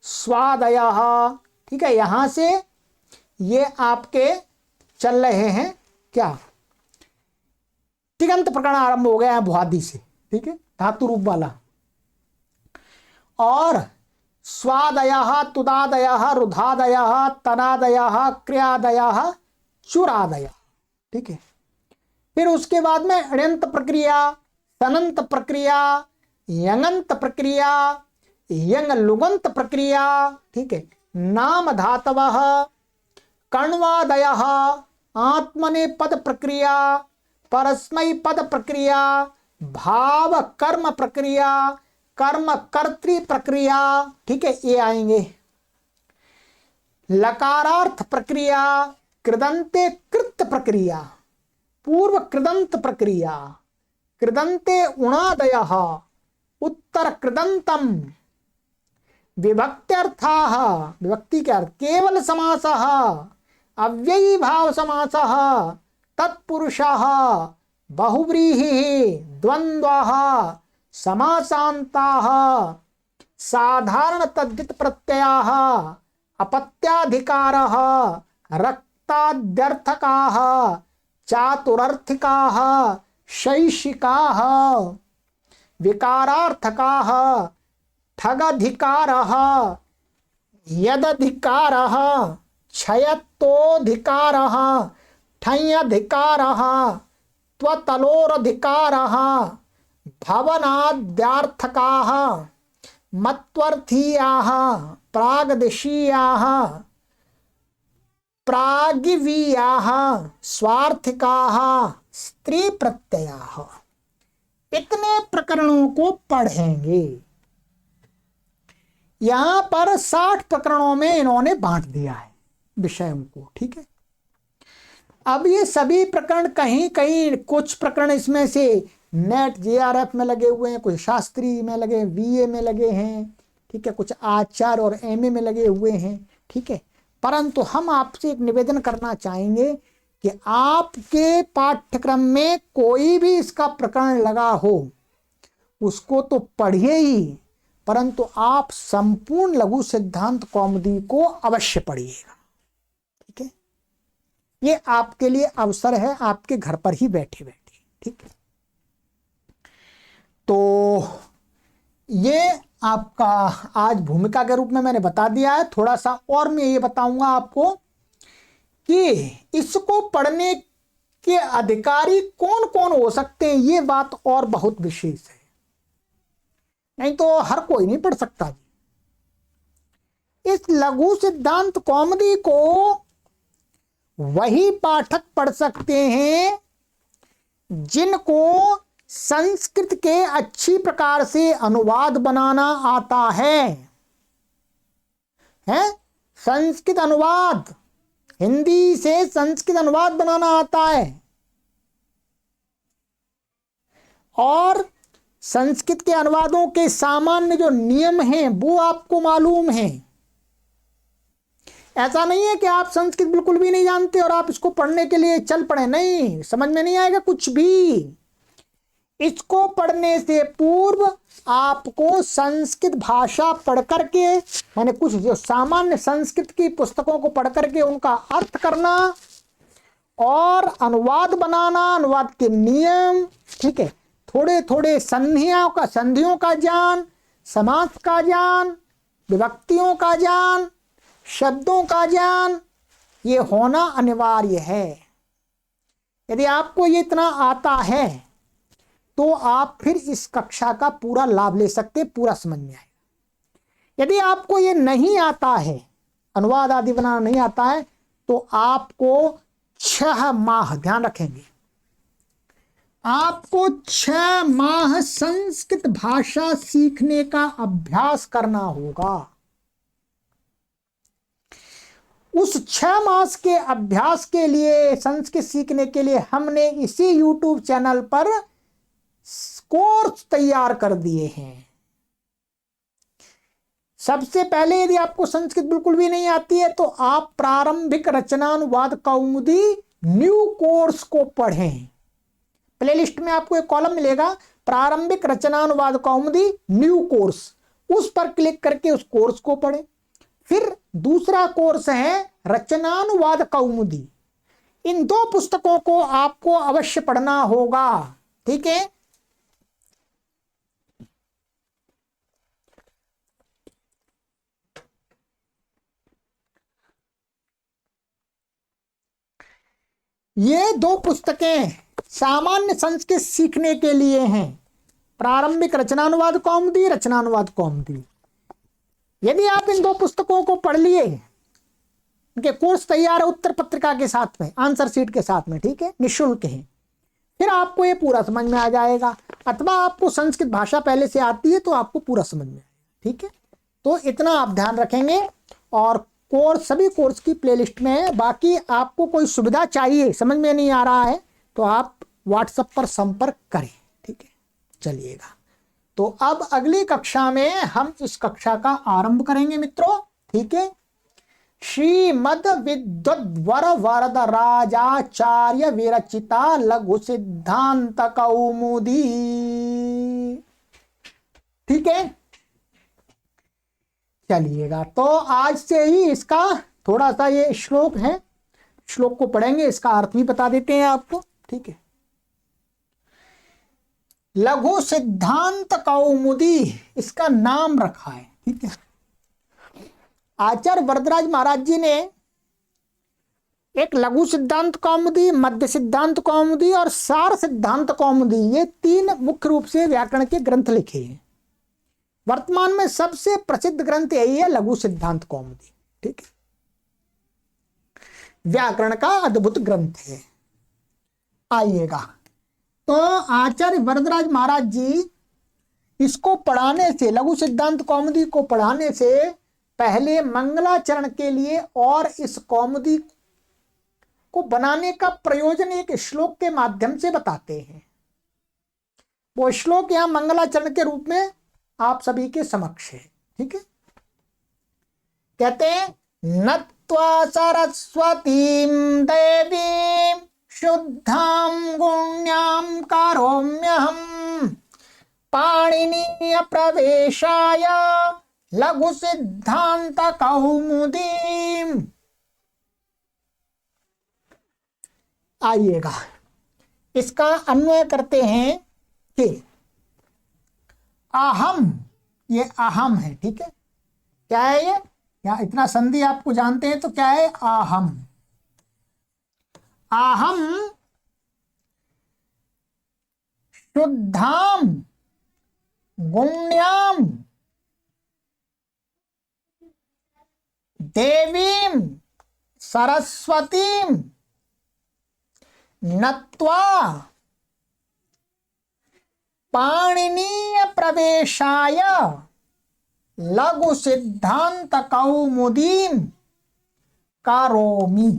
स्वादयः, ठीक है। यहां से ये आपके चल रहे हैं क्या, तिगंत प्रकरण आरंभ हो गया है भ्वादि से, ठीक है, धातु रूप वाला। और स्वादयः, तुदादयः, रुधादयः, तनादयः, क्रियादयः, चुरादयः, ठीक है। फिर उसके बाद में अण्यंत प्रक्रिया, सनंत प्रक्रिया, यंगंत प्रक्रिया, यंग लुगंत प्रक्रिया, ठीक है। नाम धातवः, कण्वादयः, आत्मनेपद प्रक्रिया, परस्मै पद प्रक्रिया, भाव कर्म प्रक्रिया, कर्म कर्तृ प्रक्रिया, ठीक है, ये आएंगे। लकारार्थ प्रक्रिया, कृदंते कृत प्रक्रिया, पूर्व कृदंत प्रक्रिया, कृदंते उणादयः, उत्तर कृदंतम, विभक्त्यर्थाः, विभक्ति के अर्थ, केवल समासः, अव्ययी भाव समासः, तत्पुरुषः, बहुव्रीहिः, द्वन्द्वः, समासान्ताः, साधारण तद्धित प्रत्ययाः, अपत्याधिकारः, रक्ताद्यर्थकाः, चातुरर्थिकाः, शैषिकाः, विकारार्थकाः, ठगधिकारः, यदधिकारः, क्षयत्वोधिकारः, ठञ्यधिकारः, त्वतलोरधिकारः, भवनाद्यार्थकाः, मत्वर्थीयाः, प्रागदेशीयाः, प्रागिवीयाः स्वार्थिकाः स्त्री प्रत्ययाः, इतने प्रकरणों को पढ़ेंगे। यहां पर 60 प्रकरणों में इन्होंने बांट दिया है विषयों को, ठीक है। अब ये सभी प्रकरण कहीं कहीं कुछ प्रकरण इसमें से नेट जेआरएफ में लगे हुए हैं, कुछ शास्त्री में लगे, वीए में लगे हैं, ठीक है, कुछ आचार्य और एमए में लगे हुए हैं, ठीक है। परंतु हम आपसे एक निवेदन करना चाहेंगे कि आपके पाठ्यक्रम में कोई भी इसका प्रकरण लगा हो उसको तो पढ़िए ही, परंतु आप संपूर्ण लघु सिद्धांत कौमुदी को अवश्य पढ़िएगा, ठीक है। ये आपके लिए अवसर है, आपके घर पर ही बैठे बैठे, ठीक है। तो ये आपका आज भूमिका के रूप में मैंने बता दिया है। थोड़ा सा और मैं ये बताऊंगा आपको कि इसको पढ़ने के अधिकारी कौन कौन हो सकते हैं, ये बात और बहुत विशेष है, नहीं तो हर कोई नहीं पढ़ सकता। इस लघु सिद्धांत कौमुदी को वही पाठक पढ़ सकते हैं जिनको संस्कृत के अच्छी प्रकार से अनुवाद बनाना आता है, संस्कृत अनुवाद, हिंदी से संस्कृत अनुवाद बनाना आता है और संस्कृत के अनुवादों के सामान्य जो नियम हैं वो आपको मालूम है। ऐसा नहीं है कि आप संस्कृत बिल्कुल भी नहीं जानते और आप इसको पढ़ने के लिए चल पड़े, नहीं, समझ में नहीं आएगा कुछ भी। इसको पढ़ने से पूर्व आपको संस्कृत भाषा पढ़ करके, माने कुछ जो सामान्य संस्कृत की पुस्तकों को पढ़ करके उनका अर्थ करना और अनुवाद बनाना, अनुवाद के नियम, ठीक है, थोड़े थोड़े संधियों का ज्ञान, समास का ज्ञान, विभक्तियों का ज्ञान, शब्दों का ज्ञान, ये होना अनिवार्य है। यदि आपको ये इतना आता है तो आप फिर इस कक्षा का पूरा लाभ ले सकते, पूरा समझ में आएगा। यदि आपको ये नहीं आता है, अनुवाद आदि बनाना नहीं आता है, तो आपको 6 माह, ध्यान रखेंगे, आपको 6 माह संस्कृत भाषा सीखने का अभ्यास करना होगा। उस 6 मास के अभ्यास के लिए, संस्कृत सीखने के लिए हमने इसी YouTube चैनल पर कोर्स तैयार कर दिए हैं। सबसे पहले यदि आपको संस्कृत बिल्कुल भी नहीं आती है तो आप प्रारंभिक रचनानुवाद कौमुदी न्यू कोर्स को पढ़ें। प्लेलिस्ट में आपको एक कॉलम मिलेगा, प्रारंभिक रचनानुवाद कौमुदी न्यू कोर्स, उस पर क्लिक करके उस कोर्स को पढ़ें। फिर दूसरा कोर्स है रचनानुवाद कौमुदी। इन 2 पुस्तकों को आपको अवश्य पढ़ना होगा, ठीक है। ये 2 पुस्तकें सामान्य संस्कृत सीखने के लिए हैं, प्रारंभिक रचनानुवाद कौमुदी, रचनानुवाद कौमुदी। यदि आप इन 2 पुस्तकों को पढ़ लिए, इनके कोर्स तैयार है उत्तर पत्रिका के साथ में, आंसर शीट के साथ में, ठीक है, निःशुल्क है, फिर आपको ये पूरा समझ में आ जाएगा। अथवा आपको संस्कृत भाषा पहले से आती है तो आपको पूरा समझ में आएगा, ठीक है। तो इतना आप ध्यान रखेंगे और कोर्स, सभी कोर्स की प्लेलिस्ट में है। बाकी आपको कोई सुविधा चाहिए, समझ में नहीं आ रहा है तो आप व्हाट्सएप पर संपर्क करें, ठीक है। चलिएगा, तो अब अगली कक्षा में हम इस कक्षा का आरंभ करेंगे मित्रों, ठीक है। श्रीमद विद्वद्वर वरद राजाचार्य विरचिता लघु सिद्धांत कौमुदी, ठीक है। चलिएगा, तो आज से ही इसका थोड़ा सा ये श्लोक है, श्लोक को पढ़ेंगे, इसका अर्थ भी बता देते हैं आपको, ठीक है। लघु सिद्धांत कौमुदी इसका नाम रखा है, ठीक है। आचार्य वरदराज महाराज जी ने एक लघु सिद्धांत कौमुदी, मध्य सिद्धांत कौमुदी और सार सिद्धांत कौमुदी, ये 3 मुख्य रूप से व्याकरण के ग्रंथ लिखे हैं। वर्तमान में सबसे प्रसिद्ध ग्रंथ यही है, लघु सिद्धांत कौमुदी, ठीक है। व्याकरण का अद्भुत ग्रंथ है। आइएगा, तो आचार्य वरदराज महाराज जी इसको पढ़ाने से, लघु सिद्धांत कौमुदी को पढ़ाने से पहले मंगलाचरण के लिए और इस कौमुदी को बनाने का प्रयोजन एक श्लोक के माध्यम से बताते हैं। वो श्लोक यहां मंगलाचरण के रूप में आप सभी के समक्ष है। ठीक है, कहते हैं नत्वा सरस्वतीं देवीं शुद्धां गुण्यां करोम्यहम् पाणिनीय प्रवेशाय लघु सिद्धांत कौमुदीम्। आइएगा, इसका अन्वय करते हैं कि अहम, ये अहम है। ठीक है, क्या है ये? या इतना संधि आपको जानते हैं तो क्या है? अहम। अहम शुद्धाम गुण्याम देवीं सरस्वतीं नत्वा पाणिनीय प्रवेशाय लघु सिद्धांत कौमुदीं करोमि।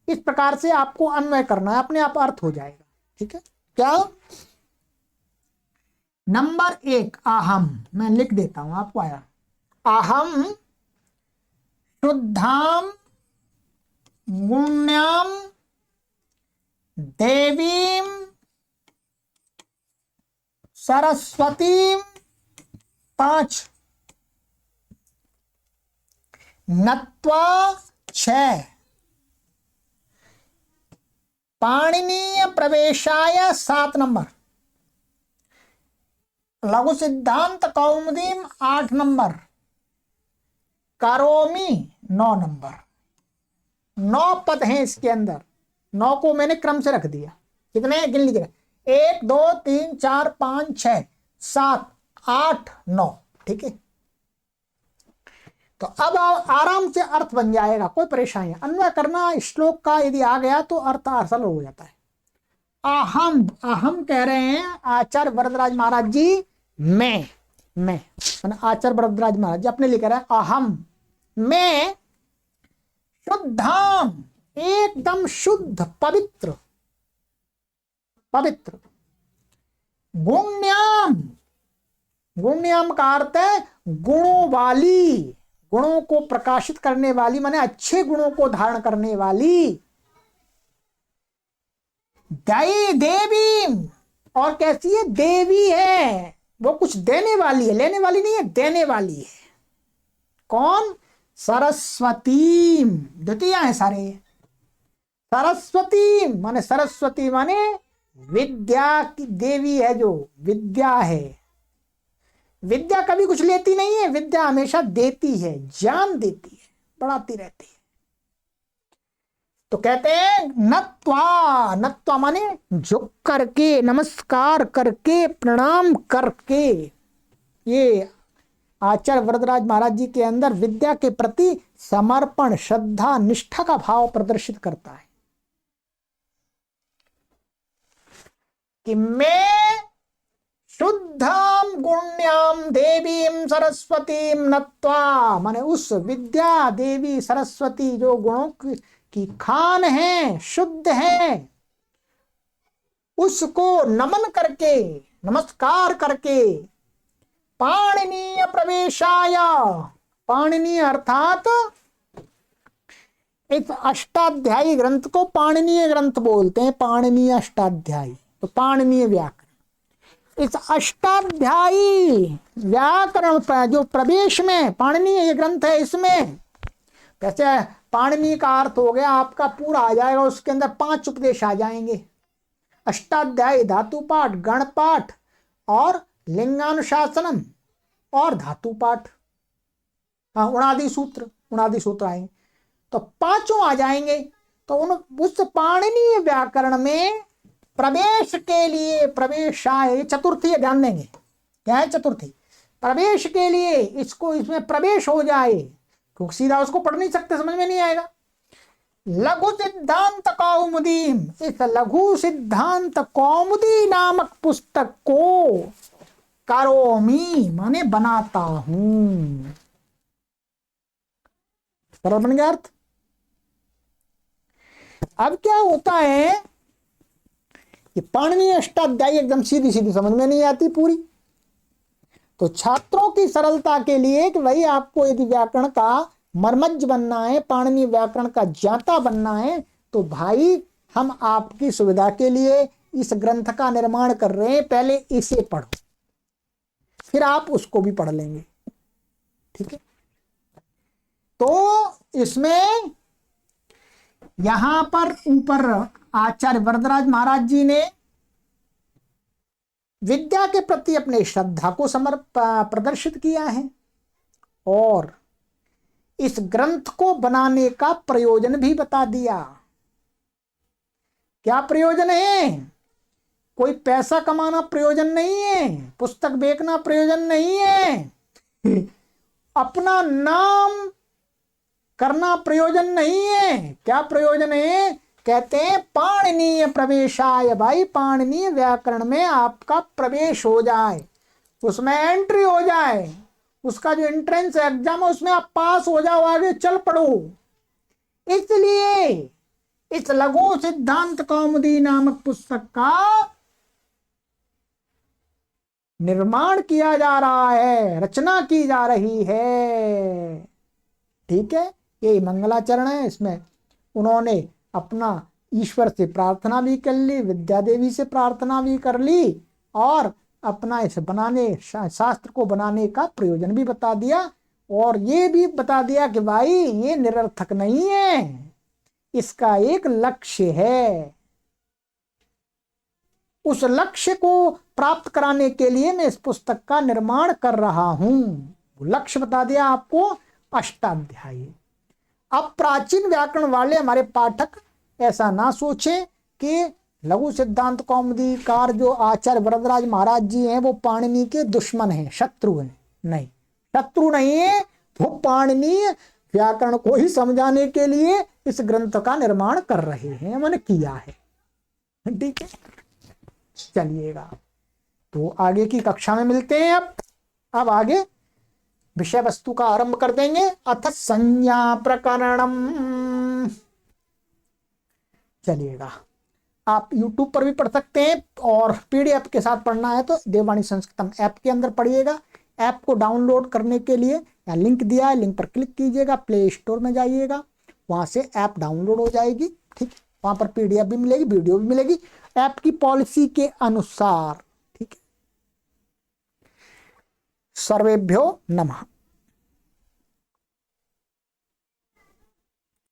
इस प्रकार से आपको अन्वय करना है, अपने आप अर्थ हो जाएगा। ठीक है, क्या? नंबर 1 अहम, मैं लिख देता हूं, आपको आया। अहम शुद्धाम गुण्याम देवीं सरस्वतीं 5 नत्वा 6 पाणिनीय प्रवेशाय 7 नंबर लघु सिद्धांत कौमुदीम 8 नंबर करोमि 9 नंबर। 9 पद हैं इसके अंदर, 9 को मैंने क्रम से रख दिया। कितने गिन लीजिएगा? 1 2 3 4 5 6 7 8 9। ठीक है, तो अब आराम से अर्थ बन जाएगा, कोई परेशानी। अन्वय करना श्लोक का यदि आ गया तो अर्थ असल हो जाता है। अहम, अहम कह रहे हैं आचार्य वरदराज महाराज जी। मैं आचार्य वरदराज महाराज जी अपने लिए कह रहे हैं अहम, मैं शुद्धाम, एकदम शुद्ध पवित्र, पवित्र गुण्याम, गुण्याम का अर्थ है गुणों वाली, गुणों को प्रकाशित करने वाली, माने अच्छे गुणों को धारण करने वाली। देवी, और कैसी है? देवी है, वो कुछ देने वाली है, लेने वाली नहीं है, देने वाली है। कौन? सरस्वती, द्वितीय है सारे। सरस्वती माने, सरस्वती माने विद्या की देवी है, जो विद्या है। विद्या कभी कुछ लेती नहीं है, विद्या हमेशा देती है, ज्ञान देती है, बढ़ाती रहती है। तो कहते हैं नत्वा, नत्वा माने झुक करके, नमस्कार करके, प्रणाम करके। ये आचार्य वरदराज महाराज जी के अंदर विद्या के प्रति समर्पण, श्रद्धा, निष्ठा का भाव प्रदर्शित करता है कि मैं शुद्धाम गुण्याम देवीं सरस्वतीं नत्वा, माने उस विद्या देवी सरस्वती जो गुणों की खान है, शुद्ध है, उसको नमन करके, नमस्कार करके, पाणिनीय प्रवेशाय, पाणिनीय अर्थात इस अष्टाध्यायी ग्रंथ को पाणिनीय ग्रंथ बोलते हैं, पाणिनीय अष्टाध्यायी, तो पाणिनीय व्याकरण। इस अष्टाध्यायी व्याकरण जो प्रवेश में पाणिनीय ये ग्रंथ है, इसमें कैसे पाणिनीय का अर्थ हो गया आपका पूरा आ जाएगा, उसके अंदर 5 उपदेश आ जाएंगे। अष्टाध्यायी धातु पाठ, गण पाठ और लिंगानुशासनम और धातु पाठ, हाँ उणादि सूत्र आएंगे, तो 5 आ जाएंगे। तो उस पाणिनीय व्याकरण में प्रवेश के लिए, प्रवेशाय चतुर्थी, ध्यान देंगे क्या है चतुर्थी, प्रवेश के लिए इसको, इसमें प्रवेश हो जाए, क्योंकि सीधा उसको पढ़ नहीं सकते, समझ में नहीं आएगा। लघु सिद्धांत कौमुदी, इस लघु सिद्धांत कौमुदी नामक पुस्तक को करोमी माने बनाता हूं। सरल बन गया अर्थ। अब क्या होता है, ये पाणिनीय अष्टाध्यायी एकदम सीधी सीधी समझ में नहीं आती पूरी, तो छात्रों की सरलता के लिए कि भाई आपको यदि व्याकरण का मर्मज्ञ बनना है, पाणिनीय व्याकरण का ज्ञाता बनना है, तो भाई हम आपकी सुविधा के लिए इस ग्रंथ का निर्माण कर रहे हैं, पहले इसे पढ़ो, फिर आप उसको भी पढ़ लेंगे, ठीक है। तो इसमें यहां पर ऊपर आचार्य वरदराज महाराज जी ने विद्या के प्रति अपने श्रद्धा को प्रदर्शित किया है और इस ग्रंथ को बनाने का प्रयोजन भी बता दिया। क्या प्रयोजन है? कोई पैसा कमाना प्रयोजन नहीं है, पुस्तक बेचना प्रयोजन नहीं है, अपना नाम करना प्रयोजन नहीं है। क्या प्रयोजन है? कहते हैं पाणिनीय प्रवेशाय, भाई पाणिनीय व्याकरण में आपका प्रवेश हो जाए, उसमें एंट्री हो जाए, उसका जो एंट्रेंस एग्जाम है उसमें आप पास हो जाओ, आगे चल पड़ो। इसलिए इस लघु सिद्धांत कौमुदी नामक पुस्तक का निर्माण किया जा रहा है, रचना की जा रही है, ठीक है। यही मंगलाचरण है। इसमें उन्होंने अपना ईश्वर से प्रार्थना भी कर ली, विद्या देवी से प्रार्थना भी कर ली और अपना इस बनाने शास्त्र को बनाने का प्रयोजन भी बता दिया और ये भी बता दिया कि भाई ये निरर्थक नहीं है, इसका एक लक्ष्य है। उस लक्ष्य को प्राप्त कराने के लिए मैं इस पुस्तक का निर्माण कर रहा हूं। लक्ष्य बता दिया आपको, अष्टाध्यायी। अब प्राचीन व्याकरण वाले हमारे पाठक ऐसा ना सोचें कि लघु सिद्धांत कौमुदीकार जो आचार्य वरदराज महाराज जी हैं वो पाणिनि के दुश्मन हैं, शत्रु हैं। नहीं, शत्रु नहीं है, वो पाणिनीय व्याकरण को ही समझाने के लिए इस ग्रंथ का निर्माण कर रहे हैं, मैंने किया है, ठीक है। चलिएगा, तो आगे की कक्षा में मिलते हैं। अब आगे विषय वस्तु का आरंभ कर देंगे। अथ संज्ञा प्रकरणम। चलिएगा, आप YouTube पर भी पढ़ सकते हैं और PDF के साथ पढ़ना है तो देववाणी संस्कृतम ऐप के अंदर पढ़िएगा। ऐप को डाउनलोड करने के लिए या लिंक दिया है, लिंक पर क्लिक कीजिएगा, प्ले स्टोर में जाइएगा, वहां से ऐप डाउनलोड हो जाएगी, ठीक। वहां पर PDF भी मिलेगी, वीडियो भी मिलेगी, ऐप की पॉलिसी के अनुसार, ठीक है। सर्वेभ्यो नमः।